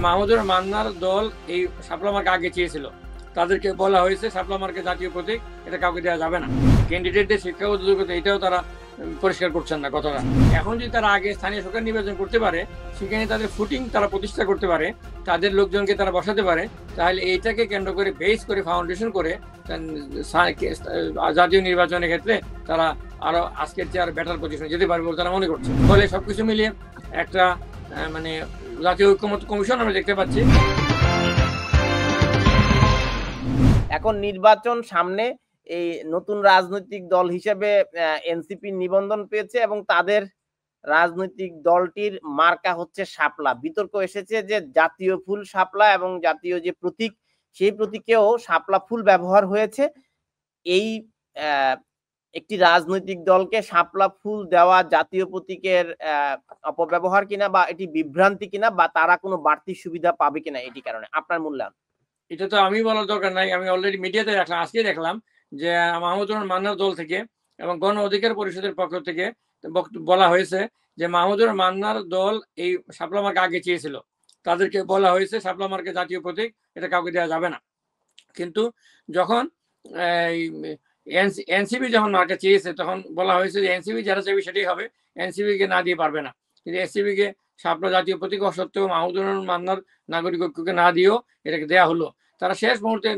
মাহমুদুর মান্নার দল এই শাপলা মার্কা আগে চেয়েছিল, তাদেরকে বলা হয়েছে শাপলা মার্কা জাতীয় প্রতীক, এটা কাউকে দেওয়া যাবে না। ক্যান্ডিডেটদের শিক্ষাগত যোগ্যতা এটাও তারা পরিষ্কার করছেন না কথাটা। এখন যদি তারা আগে স্থানীয় সরকার নির্বাচন করতে পারে, সেখানে তাদের ফুটিং তারা প্রতিষ্ঠা করতে পারে, তাদের লোকজনকে তারা বসাতে পারে, তাহলে এইটাকে কেন্দ্র করে বেস করে ফাউন্ডেশন করে জাতীয় নির্বাচনের ক্ষেত্রে তারা আরো আজকের চেয়ে আর বেটার পজিশনে যেতে পারবে বলে তারা মনে করছে। ফলে সবকিছু মিলিয়ে একটা মানে জাতীয় ঐক্যমত্য কমিশন আমরা দেখতে পাচ্ছি। এখন নির্বাচন সামনে, এই নতুন রাজনৈতিক দল হিসেবে এনসিপি নিবন্ধন পেয়েছে এবং তাদের রাজনৈতিক দলটির মার্কা হচ্ছে শাপলা। বিতর্ক এসেছে যে জাতীয় ফুল শাপলা এবং জাতীয় যে প্রতীক সেই প্রতীকেও শাপলা ফুল ব্যবহার হয়েছে। এই একটি রাজনৈতিক দলকে শাপলা ফুল দেওয়া জাতীয় প্রতীকের অপব্যবহার কিনা, বা এটি বিভ্রান্তি কিনা, বা তারা কোনো বাড়তি সুবিধা পাবে কিনা, এটি কারণে আপনার মূল্যায়ন? এটা তো আমি বলার দরকার নাই, আমি অলরেডি মিডিয়াতে দেখলাম, আজকে দেখলাম যে মাহমুদুর মান্নার দল থেকে এবং গণ অধিকার পরিষদের পক্ষ থেকে বলা হয়েছে যে মাহমুদুর মান্নার দল এই শাপলা মার্কা আগে চেয়েছিল, তাদেরকে বলা হয়েছে শাপলা মার্কা জাতীয় প্রতীক, এটা কাউকে দেওয়া যাবে না। কিন্তু যখন এনসিপি যখন মার্কা চেয়েছে তখন বলা হয়েছে যে এনসিপি যারা চাইবে সেটাই হবে, এনসিপি কে না দিয়ে পারবে না। কিন্তু এনসিপি কে শাপলা জাতীয় প্রতীক সত্ত্বেও মাহমুদুর মান্নার নাগরিক ঐক্যকে না দিয়েও এটাকে দেওয়া হলো। তারা শেষ মুহূর্তে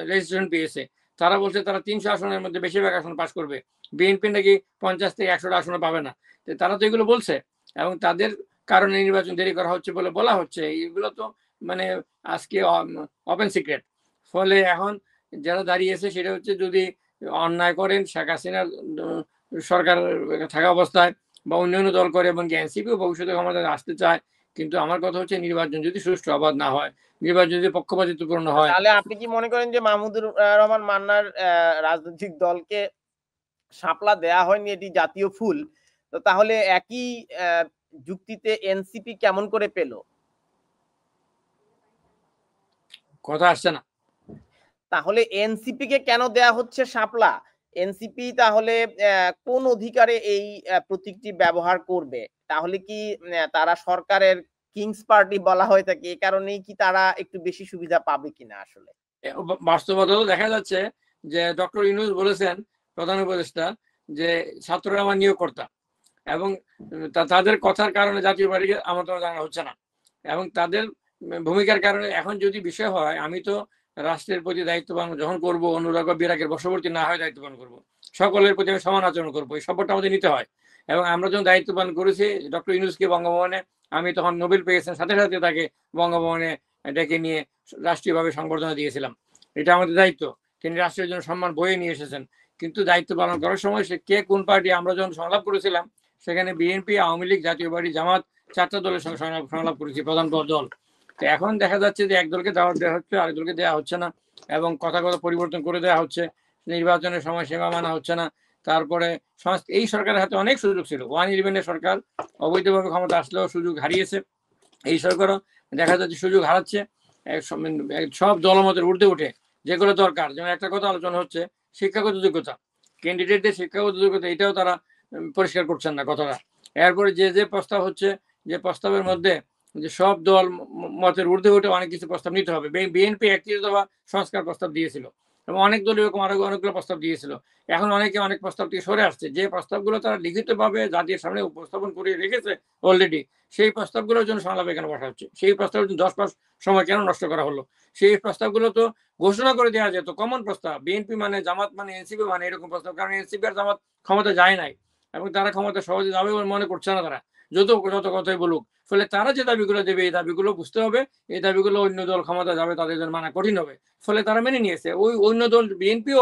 রেজিস্ট্রেশন পেয়েছে, তারা বলছে তারা 300 আসনের মধ্যে বেশিরভাগ আসন পাস করবে, বিএনপি নাকি 50 থেকে 100টা আসনে পাবে না। তারা তো এগুলো বলছে এবং তাদের কারণে নির্বাচন দেরি করা হচ্ছে বলে বলা হচ্ছে। এগুলো তো মানে আজকে ওপেন সিক্রেট। ফলে এখন যারা দাঁড়িয়েছে সেটা হচ্ছে, যদি অন্যায় করেন শেখ হাসিনার সরকার থাকা অবস্থায় বা অন্যান্য দল করে এবং এনসিপিও ভবিষ্যতে ক্ষমতায় আসতে চায়, কিন্তু আমার কথা হচ্ছে নির্বাচন যদি সুষ্ঠু অবাধ না হয়, নির্বাচন যদি পক্ষপাতিত্বপূর্ণ হয়, তাহলে আপনি কি মনে করেন যে মাহমুদুর রহমান মান্নার রাজনৈতিক দলকে শাপলা দেয়া হয়নি, এটি জাতীয় ফুল, তো তাহলে একই যুক্তিতে এনসিপি কেমন করে পেল? কথা আসছে না। তাহলে এনসিপি কে কেন দেয়া হচ্ছে শাপলা? এনসিপি তাহলে কোন অধিকারে এই প্রতীকটি ব্যবহার করবে? তাহলে কি তারা সরকারের কিংস পার্টি বলা হয়ে থাকে, এই কারণেই কি তারা একটু বেশি সুবিধা পাবে কিনা? আসলে বাস্তবতা তো দেখা যাচ্ছে যে ডক্টর ইউনূস বলেছেন, প্রধান উপদেষ্টা, যে ছাত্ররা আমার নিয়োগকর্তা এবং তাদের কথার কারণে জাতীয় পার্টিকে আমন্ত্রণ জানানো হচ্ছে না এবং তাদের ভূমিকার কারণে এখন যদি বিষয় হয়, আমি তো রাষ্ট্রের প্রতি দায়িত্ব পালন যখন করবো, অনুরাগ বা বিরাগের বশবর্তী না হয়ে দায়িত্ব পালন করবো, সকলের প্রতি আমি সমান আচরণ করবো, এই সবটা আমাদের নিতে হয়। এবং আমরা যখন দায়িত্ব পালন করেছি ডক্টর ইউনূসকে বঙ্গভবনে, আমি তখন নোবেল পেয়েছেন, সাথে সাথে তাকে বঙ্গভবনে ডেকে নিয়ে রাষ্ট্রীয়ভাবে সংবর্ধনা দিয়েছিলাম। এটা আমাদের দায়িত্ব, তিনি রাষ্ট্রের জন্য সম্মান বয়ে নিয়ে এসেছেন। কিন্তু দায়িত্ব পালন করার সময় সে কে কোন পার্টি, আমরা যখন সংলাপ করেছিলাম সেখানে বিএনপি, আওয়ামী লীগ, জাতীয় পার্টি, জামাত, 4টা দলের সঙ্গে সংলাপ করেছি, প্রধান দল। তো এখন দেখা যাচ্ছে যে একদলকে দাওয়াত দেওয়া হচ্ছে, আরেক দলকে দেওয়া হচ্ছে না এবং কথা পরিবর্তন করে দেওয়া হচ্ছে, নির্বাচনের সময় সীমা মানা হচ্ছে না। তারপরে এই সরকারের হাতে অনেক সুযোগ ছিল, 111 সরকার অবৈধভাবে ক্ষমতা আসলেও সুযোগ হারিয়েছে, এই সরকারও দেখা যাচ্ছে সুযোগ হারাচ্ছে। সব দলমতের ঊর্ধ্বে উঠে যেগুলো দরকার, যেমন একটা কথা আলোচনা হচ্ছে শিক্ষাগত যোগ্যতা, ক্যান্ডিডেটদের শিক্ষাগত যোগ্যতা, এটাও তারা পরিষ্কার করছেন না কথাটা। এরপরে যে প্রস্তাব হচ্ছে, যে প্রস্তাবের মধ্যে যে সব দল মতের ঊর্ধ্বে উঠে অনেক কিছু প্রস্তাব নিতে হবে। বিএনপি 31 দফা সংস্কার প্রস্তাব দিয়েছিল এবং অনেক দল এরকম আরো অনেকগুলো প্রস্তাব দিয়েছিল। এখন অনেকে অনেক প্রস্তাব থেকে সরে আসছে, যে প্রস্তাবগুলো তারা লিখিতভাবে জাতির সামনে উপস্থাপন করে রেখেছে অলরেডি, সেই প্রস্তাবগুলোর জন্য সংলাপে কেন বসা হচ্ছে? সেই প্রস্তাবের জন্য 10 মাস সময় কেন নষ্ট করা হলো? সেই প্রস্তাবগুলো তো ঘোষণা করে দেওয়া যেত, কমন প্রস্তাব, বিএনপি মানে, জামাত মানে, এনসিপি মানে, এরকম প্রস্তাব। কারণ এনসিপি আর জামাত ক্ষমতা যায় নাই এবং তারা ক্ষমতা সহজে যাবে বলে মনে করছে না তারা, যত কথাই বলুক। ফলে তারা যে দাবিগুলো দেবে, এই দাবিগুলো বুঝতে হবে, এই দাবিগুলো অন্য দল ক্ষমতা যাবে তাদের জন্য মানা কঠিন হবে। ফলে তারা মেনে নিয়েছে। ওই অন্য দল বিএনপিও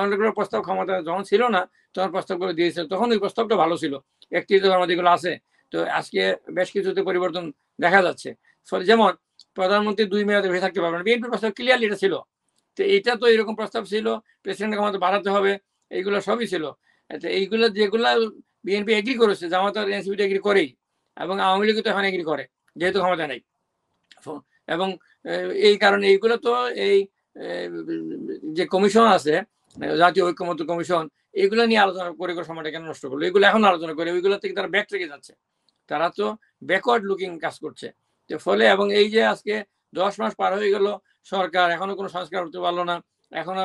অনেকগুলো প্রস্তাব ক্ষমতা যখন ছিল না তখন প্রস্তাবগুলো দিয়েছে, তখন ওই প্রস্তাবটা ভালো ছিল, 31 দফার মধ্যে এগুলো আছে। তো আজকে বেশ কিছুতে পরিবর্তন দেখা যাচ্ছে। ফলে যেমন প্রধানমন্ত্রী 2 মেয়াদে হয়ে থাকতে পারবেন, বিএনপির প্রস্তাব ক্লিয়ারলি এটা ছিল। তো এইটা তো এরকম প্রস্তাব ছিল, প্রেসিডেন্টের ক্ষমতা বাড়াতে হবে, এইগুলো সবই ছিল। এইগুলো যেগুলা বিএনপি এগ্রি করেছে, জামাত আর এনসিপি এগ্রি করেই, এবং আওয়ামী লীগ তো এখন এগ্রি করে যেহেতু ক্ষমতা নেই। এবং এই কারণে এইগুলো তো এই যে কমিশন আছে, জাতীয় ঐক্যমত্য কমিশন, এগুলো নিয়ে আলোচনা করে সময়টা কেন নষ্ট করলো? এগুলো এখন আলোচনা করে ওইগুলো থেকে তারা ব্যাক থেকে যাচ্ছে, তারা তো ব্যাকওয়ার্ড লুকিং কাজ করছে। ফলে এবং এই যে আজকে 10 মাস পার হয়ে গেল, সরকার এখনো কোনো সংস্কার করতে পারলো না, এখনো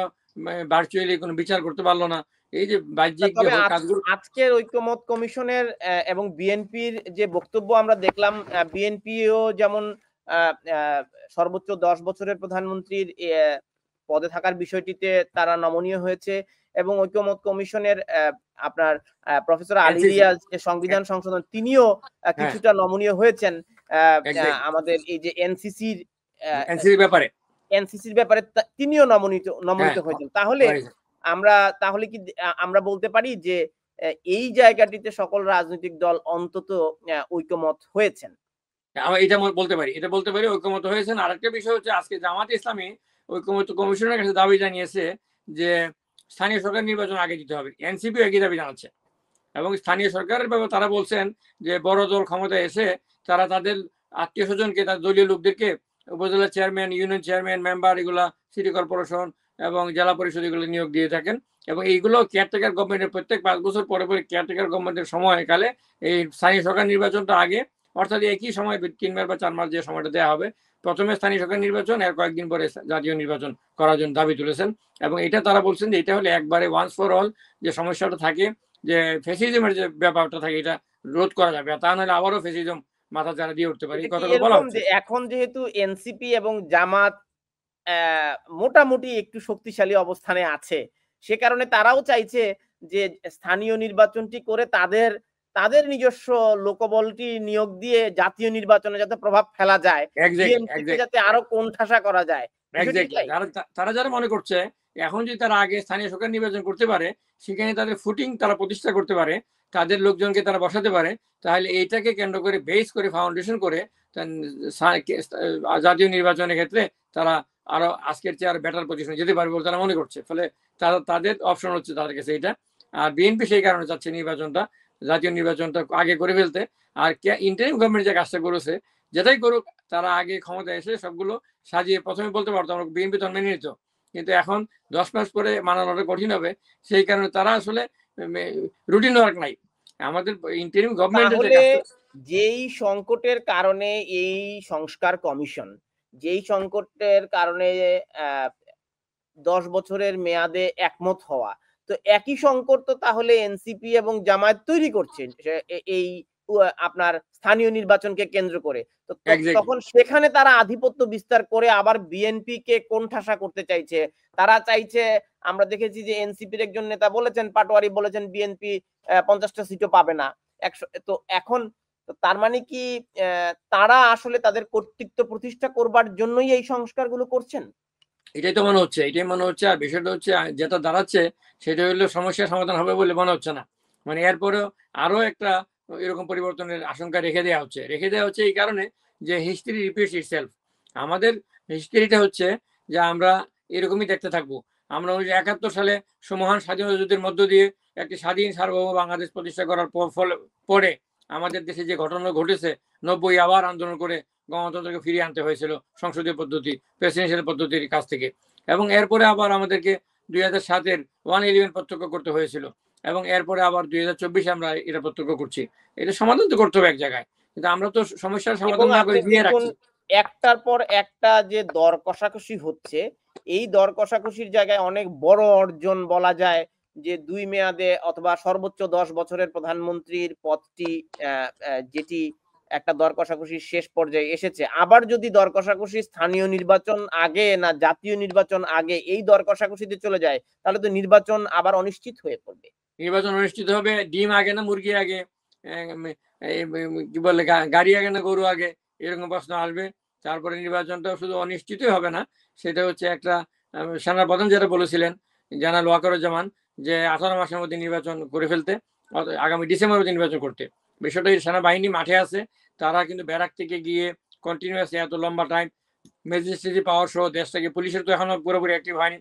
ভার্চুয়ালি কোনো বিচার করতে পারলো না। এই যে বাহ্যিক যে তবে কাজগুলো, আজকের ঐক্যমত কমিশনের এবং বিএনপির যে বক্তব্য আমরা দেখলাম, বিএনপিও যেমন সর্বোচ্চ 10 বছরের প্রধানমন্ত্রীর পদে থাকার বিষয়টিতে তারা নমনীয় হয়েছে, এবং ঐক্যমত কমিশনের আপনার প্রফেসর আলী এনসিসি, রিয়াজ যে সংবিধান সংশোধন, তিনিও হ্যাঁ কিছুটা নমনীয় হয়েছেন এক্স্যাক্টলি আমাদের এই যে এনসিসির এনসিসির ব্যাপারে, ব্যাপারে তিনিও হ্যাঁ নমনীত হয়েছেন। তাহলে হয়েছে। তাহলে কি আমরা বলতে পারি যে এই জায়গাটিতে সকল রাজনৈতিক দল অন্তত ঐকমত হয়েছেন? আমরা এটা বলতে পারি, এটা বলতে পারি ঐক্যমত হয়েছেন। আরেকটা বিষয় হচ্ছে আজকে জামাত ইসলামী ঐক্যমত কমিশনের কাছে দাবি জানিয়েছে যে স্থানীয় সরকার নির্বাচন আগে দিতে হবে। এনসিপি একই দাবি জানাচ্ছে, এবং স্থানীয় সরকারের ব্যাপারে তারা বলছেন যে বড় দল ক্ষমতায় এসে তারা তাদের আত্মীয় স্বজনকে, তার দলীয় লোকদেরকে উপজেলা চেয়ারম্যান, ইউনিয়ন চেয়ারম্যান, মেম্বার, এগুলা সিটি কর্পোরেশন এবং জেলা পরিষদ এগুলো নিয়োগ দিয়ে থাকেন, এবং এইগুলো কেয়ারটেকার গভর্নমেন্টের প্রত্যেক 5 বছর পরে পরে কেয়ারটেকার গভর্নমেন্টের সময়কালে এই স্থানীয় সরকার নির্বাচনটা আগে, অর্থাৎ একই সময় 3 মাস বা 4 মাস যে সময়টা দেওয়া হবে, প্রথমে স্থানীয় সরকার নির্বাচন, এর কয়েকদিন পরে জাতীয় নির্বাচন করার জন্য দাবি তুলেছেন। এবং এটা তারা বলছেন যে এটা হলে একবারে ওয়ান্স ফর অল যে সমস্যাটা থাকে, যে ফ্যাসিজমের যে ব্যাপারটা থাকে, এটা রোধ করা যাবে, তা নাহলে আবারও ফ্যাসিজম মাথা চারা দিয়ে উঠতে পারে, এই কথাগুলো বলা এরকম হচ্ছে। যে এখন যেহেতু এনসিপি এবং জামাত মোটামুটি একটু শক্তিশালী অবস্থানে আছে, সে কারণে তারাও চাইছে যে স্থানীয় নির্বাচনটি করে তাদের নিজস্ব লোকবলটি নিয়োগ দিয়ে জাতীয় নির্বাচনে যাতে প্রভাব ফেলা যায়, বিএনপিকে যাতে আরো কোণঠাসা করা যায়। তারা যারা মনে করছে এখন যদি তারা আগে স্থানীয় সরকার নির্বাচন করতে পারে, সেখানে তাদের ফুটিং তারা প্রতিষ্ঠা করতে পারে, তাদের লোকজনকে তারা বসাতে পারে, তাহলে এইটাকে কেন্দ্র করে বেস করে ফাউন্ডেশন করে জাতীয় নির্বাচনের ক্ষেত্রে তারা আরো আজকের চেয়ে আরো বেটার পজিশনে যেতে পারবে বলে তারা মনে করছে। ফলে তাদের অপশন হচ্ছে তাদের কাছে এটা। আর বিএনপি সেই কারণে চাচ্ছে নির্বাচনটা, জাতীয় নির্বাচনটা আগে করে ফেলতে। আর ইন্টারিম গভর্নমেন্ট যে কাজটা করেছে, যেটাই করুক, তারা আগে ক্ষমতায় এসে সবগুলো সাজিয়ে, প্রথমে বলতে পারতো আমরা বিএনপি তো মেনে নিত, কিন্তু এখন 10 মাস পরে মানানোটা কঠিন হবে। সেই কারণে তারা আসলে রুটিন ওয়ার্ক নাই আমাদের ইন্টারিম গভর্নমেন্টের যে কাজটা। যেই সংকটের কারণে এই সংস্কার কমিশন, যেই সংকটের কারণে 10 বছরের মেয়াদে একমত হওয়া, তো একই সংকট তো তাহলে এনসিপি এবং জামায়াত তৈরি করছে এই আপনার স্থানীয় নির্বাচনকে কেন্দ্র করে। তো তখন সেখানে তারা আধিপত্য বিস্তার করে আবার বিএনপি কে কোণঠাসা করতে চাইছে। তারা চাইছে, আমরা দেখেছি যে এনসিপির একজন নেতা বলেছেন, পাটোয়ারি বলেছেন, বিএনপি 50টা সিটও পাবে না। তো এখন তার মানে কি তারা আসলে তাদের কর্তৃত্ব প্রতিষ্ঠা করবার জন্যই এই সংস্কারগুলো করছেন? এটাই তো মনে হচ্ছে, এটাই মনে হচ্ছে। আর বিষয়টা হচ্ছে যেটা দাঁড়াচ্ছে সেটা হলো সমস্যার সমাধান হবে বলে মনে হচ্ছে না। মানে এরপরেও আরো একটা এরকম পরিবর্তনের আশঙ্কা রেখে দেওয়া হচ্ছে এই কারণে যে হিস্ট্রি রিপিটস ইটসেলফ। আমাদের হিস্ট্রিটা হচ্ছে যে আমরা এরকমই দেখতে থাকবো। আমরা 1971 সালে মহান স্বাধীনতা যুদ্ধের মধ্য দিয়ে একটি স্বাধীন সার্বভৌম বাংলাদেশ প্রতিষ্ঠা করার পরে আমাদের দেশে যে ঘটনা ঘটেছে, 90 আবার আন্দোলন করে গণতন্ত্রকে ফিরিয়ে আনতে হয়েছিল সংসদীয় পদ্ধতি, প্রেসিডেন্সিয়াল পদ্ধতির কাছ থেকে। এবং এরপরে আবার আমাদেরকে 2007-এর 111 প্রত্যক্ষ করতে হয়েছিল, এবং এরপরে আবার 2024 আমরা এটা প্রত্যক্ষ করছি। এটা সমাধান তো করতে হবে এক জায়গায়, কিন্তু আমরা তো সমস্যার সমাধান না করে দিয়ে রাখছি। একটার পর একটা যে দর কষাকষি হচ্ছে, এই দর কষাকষির জায়গায় অনেক বড় অর্জন বলা যায় যে 2 মেয়াদে অথবা সর্বোচ্চ 10 বছরের প্রধানমন্ত্রীর পদটি যেটি একটা দর কষাকষির শেষ পর্যায়ে এসেছে। আবার যদি দর কষাকষি স্থানীয় নির্বাচন আগে না জাতীয় নির্বাচন আগে এই দর কষাকষিতে চলে যায়, তাহলে তো নির্বাচন আবার অনিশ্চিত হয়ে পড়বে। নির্বাচন অনুষ্ঠিত হবে ডিম আগে না মুরগি আগে, কি বলে গাড়ি আগে না গরু আগে, এরকম প্রশ্ন আসবে। তারপরে নির্বাচনটা শুধু অনিশ্চিতই হবে না, সেটা হচ্ছে একটা সেনাপ্রধান যেটা বলেছিলেন জেনারেল ওয়াকারুজ্জামান, যে 18 মাসের মধ্যে নির্বাচন করে ফেলতে, আগামী ডিসেম্বরের মধ্যে নির্বাচন করতে। বিষয়টা সেনাবাহিনী মাঠে আছে, তারা কিন্তু ব্যারাক থেকে গিয়ে কন্টিনিউয়াসলি এত লম্বা টাইম ম্যাজিস্ট্রেটি পাওয়ার সহ দেশটাকে, পুলিশের তো এখনো পুরোপুরি অ্যাক্টিভ হয়নি,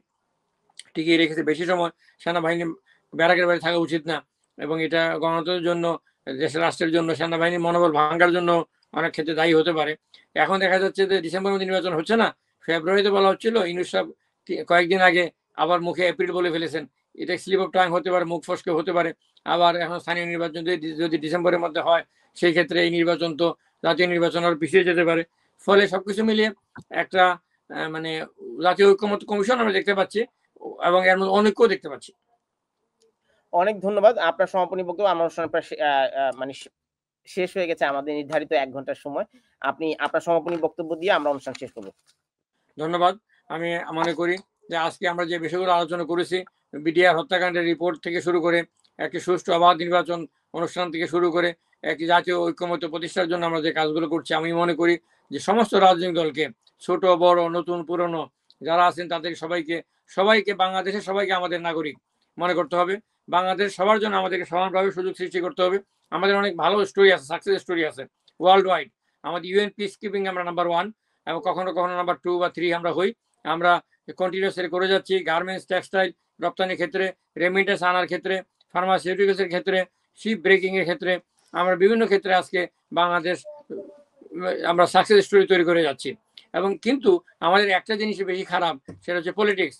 টিকিয়ে রেখেছে বেশি সময়। সেনাবাহিনী ব্যারাকের বাইরে থাকা উচিত না, এবং এটা গণতন্ত্রের জন্য, দেশের রাষ্ট্রের জন্য, সেনাবাহিনীর মনোবল ভাঙার জন্য অনেক ক্ষেত্রে দায়ী হতে পারে। এখন দেখা যাচ্ছে যে ডিসেম্বরের মধ্যে নির্বাচন হচ্ছে না, ফেব্রুয়ারিতে বলা হচ্ছিল, ইউনূস সাহেব কয়েকদিন আগে আবার মুখে এপ্রিল বলে ফেলেছেন। এটা স্লিপ অফ টাং হতে পারে, মুখ ফসকে হতে পারে। আবার এখন স্থানীয় নির্বাচন যদি ডিসেম্বরের মধ্যে হয়, সেই ক্ষেত্রে এই নির্বাচন তো জাতীয় নির্বাচন আরো পিছিয়ে যেতে পারে। ফলে সবকিছু মিলিয়ে একটা মানে জাতীয় ঐক্যমত্য কমিশন আমরা দেখতে পাচ্ছি এবং এর মধ্যে অনৈক্য দেখতে পাচ্ছি। অনেক ধন্যবাদ। আপনার সমাপনী বক্তব্য। আমার অনুষ্ঠান প্রায় মানে শেষ হয়ে গেছে আমাদের নির্ধারিত ১ ঘন্টার সময়। আপনি আপনার সমাপনী বক্তব্য দিয়ে আমরা অনুষ্ঠান শেষ করব। ধন্যবাদ। আমি মনে করি যে আজকে আমরা যে বিষয়গুলো আলোচনা করেছি, বিডিআর হত্যাকাণ্ডের রিপোর্ট থেকে শুরু করে একটি সুষ্ঠু অবাধ নির্বাচন অনুষ্ঠান থেকে শুরু করে একটি জাতীয় ঐক্যমত্য প্রতিষ্ঠার জন্য আমরা যে কাজগুলো করছি, আমি মনে করি যে সমস্ত রাজনৈতিক দলকে, ছোট বড় নতুন পুরনো যারা আছেন তাদের সবাইকে বাংলাদেশের সবাইকে আমাদের নাগরিক মনে করতে হবে। বাংলাদেশ সবার জন্য আমাদেরকে সমানভাবে সুযোগ সৃষ্টি করতে হবে। আমাদের অনেক ভালো স্টোরি আছে, সাকসেস স্টোরি আছে ওয়ার্ল্ড ওয়াইড। আমাদের ইউএন পিস কিপিং আমরা নাম্বার 1 এবং কখনো কখনো নাম্বার 2 বা 3 আমরা হই। আমরা কন্টিনিউয়াসলি করে যাচ্ছি গার্মেন্টস, টেক্সটাইল রপ্তানির ক্ষেত্রে, রেমিটেন্স আনার ক্ষেত্রে, ফার্মাসিউটিক্যালসের ক্ষেত্রে, শিপ ব্রেকিং এর ক্ষেত্রে, আমরা বিভিন্ন ক্ষেত্রে আজকে বাংলাদেশ আমরা সাকসেস স্টোরি তৈরি করে যাচ্ছি। এবং কিন্তু আমাদের একটা জিনিস বেশি খারাপ, সেটা হচ্ছে politics.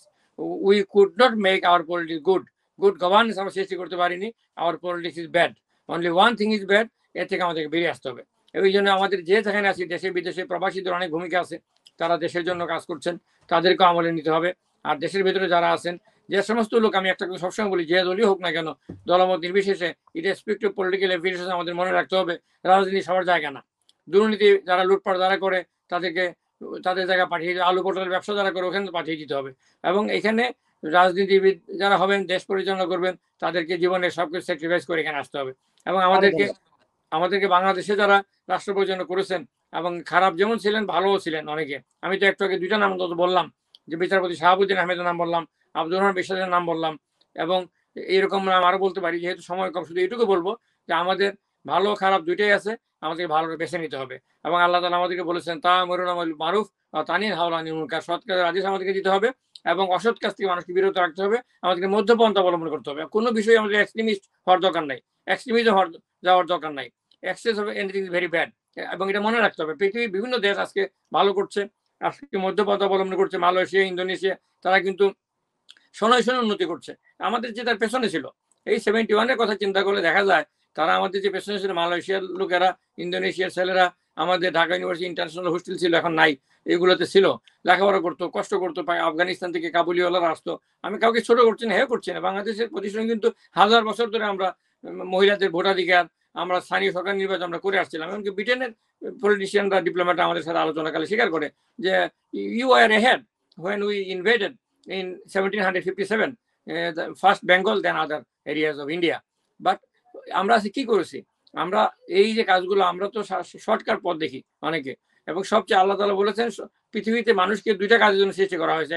We could not make our politics good governance আমরা সৃষ্টি করতে পারিনি। Hour politics is bad, only one thing is bad. এর থেকে আমাদেরকে বেরিয়ে আসতে হবে। এই জন্য আমাদের যে যেখানে আছি, দেশে বিদেশে প্রবাসীদের অনেক ভূমিকা আছে, তারা দেশের জন্য কাজ করছেন, তাদেরকেও আমলে নিতে হবে। আর দেশের ভিতরে যারা আছেন, যে সমস্ত লোক, আমি একটা কথা সবসময় বলি, যে দলই হোক না কেন, দলমত নির্বিশেষে, ইরেসপেক্টিভ পলিটিক্যাল এফিলিয়েশন, আমাদের মনে রাখতে হবে রাজনীতি সবার জায়গা না। দুর্নীতি যারা লুটপাট যারা করে তাদেরকে তাদের জায়গায় পাঠিয়ে, আলু পটলের ব্যবসা যারা করে ওখানে পাঠিয়ে দিতে হবে। এবং এখানে রাজনীতিবিদ যারা হবেন, দেশ পরিচালনা করবেন, তাদেরকে জীবনের সবকিছু স্যাক্রিফাইস করে এখানে আসতে হবে। এবং আমাদেরকে বাংলাদেশে যারা রাষ্ট্র পরিচালনা করেছেন এবং খারাপ যেমন ছিলেন, ভালোও ছিলেন অনেকে। আমি তো একটু আগে 2টা নাম বললাম, যে বিচারপতি শাহাবুদ্দিন আহমেদের নাম বললাম, আব্দুর রহমান বিশ্বাসের নাম বললাম, এবং এরকম নাম আরো বলতে পারি। যেহেতু সময় কম, শুধু এটুকু বলবো যে আমাদের ভালো খারাপ দুইটাই আছে, আমাদেরকে ভালো বেছে নিতে হবে। এবং আল্লাহ তাআলা আমাদেরকে বলেছেন, তা'মুরুনা বিল মারুফ ওয়া তানহাউনা আনিল মুনকার, সৎ কাজের আদেশ আমাদেরকে দিতে হবে এবং অসৎ কাজ থেকে মানুষকে বিরত রাখতে হবে। আমাদেরকে মধ্যপন্থা অবলম্বন করতে হবে। কোনো বিষয়ে আমাদের এক্সট্রিমিস্ট হওয়ার দরকার নাই, এক্সট্রিমিজম যাওয়ার দরকার নাই। Access of anything is very bad. এবং এটা মনে রাখতে হবে। পৃথিবীর বিভিন্ন দেশ আজকে ভালো করছে, আজকে মধ্যপন্থা অবলম্বন করছে। মালয়েশিয়া, ইন্দোনেশিয়া, তারা কিন্তু শোনায় উন্নতি করছে। আমাদের যে তার পেছনে ছিল, এই 71-এর কথা চিন্তা করলে দেখা যায় তারা আমাদের যে পেছনে ছিল, মালয়েশিয়ার লোকেরা, ইন্দোনেশিয়ার ছেলেরা, আমাদের ঢাকা ইউনিভার্সিটি ইন্টারন্যাশনাল হোস্টেল ছিল, এখন নাই, এগুলোতে ছিল, লেখাপড়া করতো, কষ্ট করতো। আফগানিস্তান থেকে কাবুলিওয়ালারা আসতো। আমি কাউকে ছোট করছি না, করছি না। বাংলাদেশের প্রতিষ্ঠান কিন্তু 1000 বছর ধরে আমরা মহিলাদের ভোটাধিকার, আমরা স্থানীয় সরকার নির্বাচন আমরা করে আসছিলাম। এমনকি ব্রিটেনের পলিটিশিয়ানরা, ডিপ্লোম্যাটরা আমাদের সাথে আলোচনাকালে স্বীকার করে যে you are ahead when we invaded in 1757 the first Bengal, then other areas of India. But আমরা কি করেছি, আমরা এই যে কাজগুলো, আমরা তো শর্টকাট পথ দেখি অনেকে। এবং সবচেয়ে আল্লাহ তাআলা বলেছেন পৃথিবীতে মানুষকে 2টা কাজের জন্য সৃষ্টি করা হয়েছে।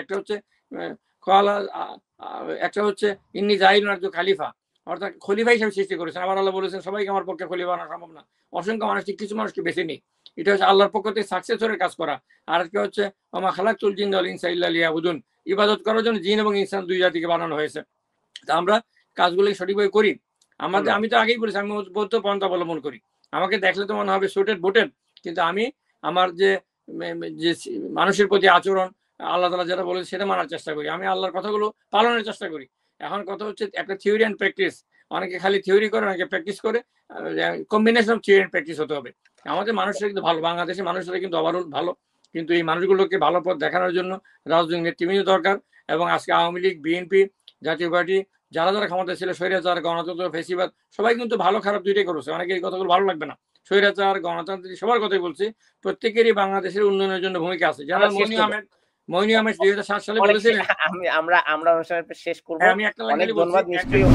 একটা হচ্ছে ইন্নী জাইলুন আরদু খালিফা, অর্থাৎ খলিফা হিসেবে সৃষ্টি করেছেন। আবার আল্লাহ বলেছেন সবাইকে আমার পক্ষে খলিফা বানানো সম্ভব না, অসংখ্য মানুষ, কিছু মানুষকে বেছে নিই। এটা হচ্ছে আল্লাহর পক্ষ থেকে সাকসেসরের কাজ করা। আর একটা হচ্ছে ওমা খালাকতুল জিন্না ওয়াল ইনসা ইল্লা লিয়াবুদুন, ইবাদত করার জন্য জিন এবং ইনসান 2 জাতিকে বানানো হয়েছে। তা আমরা কাজগুলো সঠিকভাবে করি। আমি তো আগেই বলেছি, আমি বৌদ্ধ পন্থা অবলম্বন করি। আমাকে দেখলে তো মনে হবে সুটেড বুটেড, কিন্তু আমি আমার যে মানুষের প্রতি আচরণ, আল্লাহ তাআলা যেটা বলেছে সেটা মানার চেষ্টা করি। আমি আল্লাহর কথাগুলো পালনের চেষ্টা করি। এখন কথা হচ্ছে একটা থিওরি অ্যান্ড প্র্যাকটিস। অনেকে খালি থিওরি করে, অনেকে প্র্যাকটিস করে। Combination of theory and practice হতে হবে। আমাদের মানুষরা কিন্তু ভালো, বাংলাদেশের মানুষরা কিন্তু ওভারঅল ভালো, কিন্তু এই মানুষগুলোকে ভালো পথ দেখানোর জন্য রাজনৈতিক নেতৃবৃন্দ দরকার। এবং আজকে আওয়ামী লীগ, বিএনপি, জাতীয় পার্টি, যারা ক্ষমতা ছিল, স্বৈরাচার, গণতন্ত্র, ফেসিবাদ, সবাই কিন্তু ভালো খারাপ দুইটাই করেছে। অনেকে এই কথাগুলো ভালো লাগবে না, স্বৈরাচার, গণতান্ত্রিক, সবার কথাই বলছি। প্রত্যেকেরই বাংলাদেশের উন্নয়নের জন্য ভূমিকা আছে। জেনারেল মইনু আহমেদ 2007 সালে বলেছিলেন, আমরা অনুষ্ঠান শেষ করব। আমি একটা অনেক ধন্যবাদ। নিশ্চয়ই